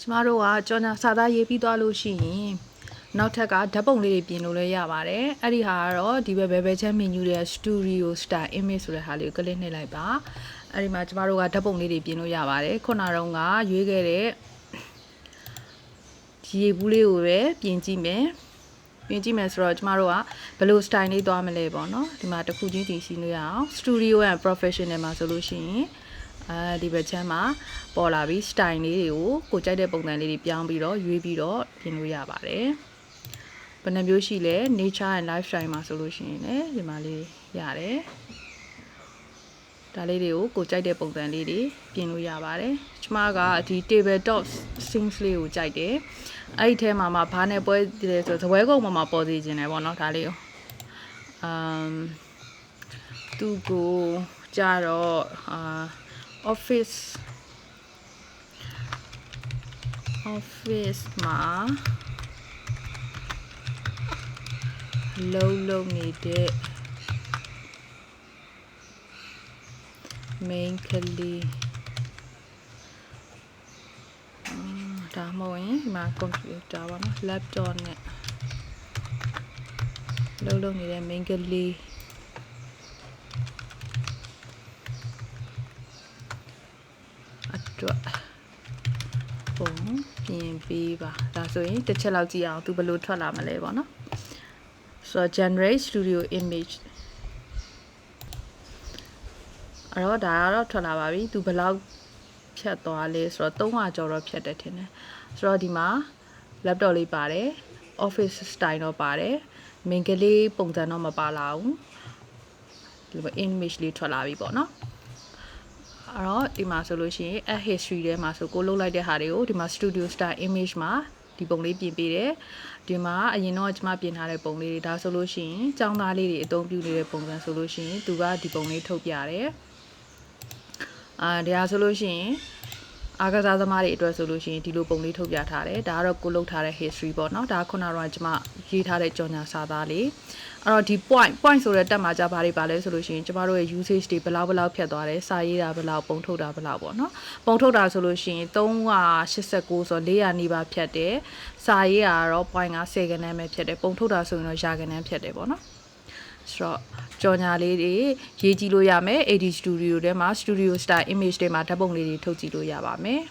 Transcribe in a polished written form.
ကျမတို့ကကြော်ညာစာသားရေးပြီးသွားလို့ရှိရင်နောက်ထပ်ကဓာတ်ပုံလေးတွေပြင်လို့လည်းရပါတယ်အဲ့ဒီဟာကတော့ဒီဘယ်ဘယ်ချမ်း menu ရဲ့ studio style image ဆိုတဲ့ဟာလေးကို click နှိပ်လိုက်ပါအဲ့ဒီမှာကျမတို့ကဓာတ်ပုံလေးတွေပြင်လို့ရပါတယ်ခုနကတော့ကရွေးခဲ့တဲ့ရေဘူးလေးကိုပဲပြင်ကြည့်မယ်ဆိုတော့ကျမတို့ကဘယ်လို style လေးသွားမလဲပေါ့နော်ဒီမှာတစ်ခုချင်းတင်ရှင်းလို့ရအောင် studio and professional မှာဆိုလို့ရှိရင်ဒီဘက်ချမ်းမှာပေါ်လာပြီး style လေးတွေကိုကြိုက်တဲ့ပုံစံလေးတွေပြောင်းပြီးတော့ရွေးပြီးတော့ပြင်လို့ရပါတယ်ဘယ်နှမျိုးရှိလဲ nature and lifestyle မှာဆိုလို့ရှိရင်လည်းဒီမှာလေးရတယ်ဒါလေးတွေကိုကြိုက်တဲ့ပုံစံလေးတွေပြင်လို့ရပါတယ်ကျမကဒီ table top scenes လေးကိုကြိုက်တယ်အဲ့ဒီထဲမှာဘာနဲ့ပွဲလဲဆိုသပွဲကုန်းမှာပေါ်စီခြင်းတယ်ပေါ့နော်ဒါလေးကိုသူကိုကြတော့office မှာလုံးနေတဲ့ main ကလေးဒါမှမဟုတ်ရင်ဒီမှာ computer ပါနော် laptop နဲ့လုံးနေတဲ့ main ကလေးအတွက်ပုံပြင်ပေးပါဒါဆိုရင်တစ်ချက်လောက်ကြည့်အောင်သူဘယ်လိုထွက်လာမလဲပေါ့နော်ဆိုတော့ generate studio image အဲ့တော့ဒါကတော့ထွက်လာပါပြီသူဘယ်လောက်ဖြတ်သွားလဲဆိုတော့300ကျော်တော့ဖြတ်တယ်ထင်တယ်ဆိုတော့ဒီမှာ laptop လေးပါတယ် office style တော့ပါတယ် main ကလေးပုံစံတော့မပါလာဘူးဒီလို image လေးထွက်လာပြီပေါ့နော်အဲ့တော့ဒီမှာဆိုလို့ရှိရင် add history ထဲမှာဆိုကိုလုတ်လိုက်တဲ့ဟာတွေကိုဒီမှာ studio style image မှာဒီပုံလေးပြင်ပေးတယ်ဒီမှာအရင်တော့ကျွန်မပြင်ထားတဲ့ပုံလေးတွေဒါဆိုလို့ရှိရင်ចောင်းသားလေးတွေအသုံးပြုနေတဲ့ပုံစံဆိုလို့ရှိရင်သူကဒီပုံလေးထုတ်ပြတယ်ဒါဆိုလို့ရှိရင်အားကစားသမားတွေအတွက်ဆိုလို့ရှိရင်ဒီလိုပုံလေးထုတ်ပြထားတယ်ဒါကတော့ကိုလုတ်ထားတဲ့ history ပေါ့နော်ဒါခုနကတော့ကျွန်မရေးထားတဲ့ကြော်ညာစာသားလေးအဲ့တော့ဒီ point ဆိုတဲ့တက်မှာကြပါလိမ့်ပါလဲဆိုလို့ရှိရင်ကျမတို့ရဲ့ usage တွေဘယ်လောက်ဖြတ်သွားတယ်စာရေးတာဘယ်လောက်ပုံထုတ်တာဘယ်လောက်ပေါ့နော်ပုံထုတ်တာဆိုလို့ရှိရင်389ဆို400နီးပါးဖြတ်တယ်စာရေးတာကတော့ point က10ခန်းပဲဖြတ်တယ်ပုံထုတ်တာဆိုရင်တော့ရာခန်းဖြတ်တယ်ပေါ့နော်ဆိုတော့ကြော်ညာလေးတွေရေးကြည့်လို့ရမယ် AD Studio ထဲမှာ Studio Style Image တွေမှာဓာတ်ပုံလေးတွေထုတ်ကြည့်လို့ရပါမယ်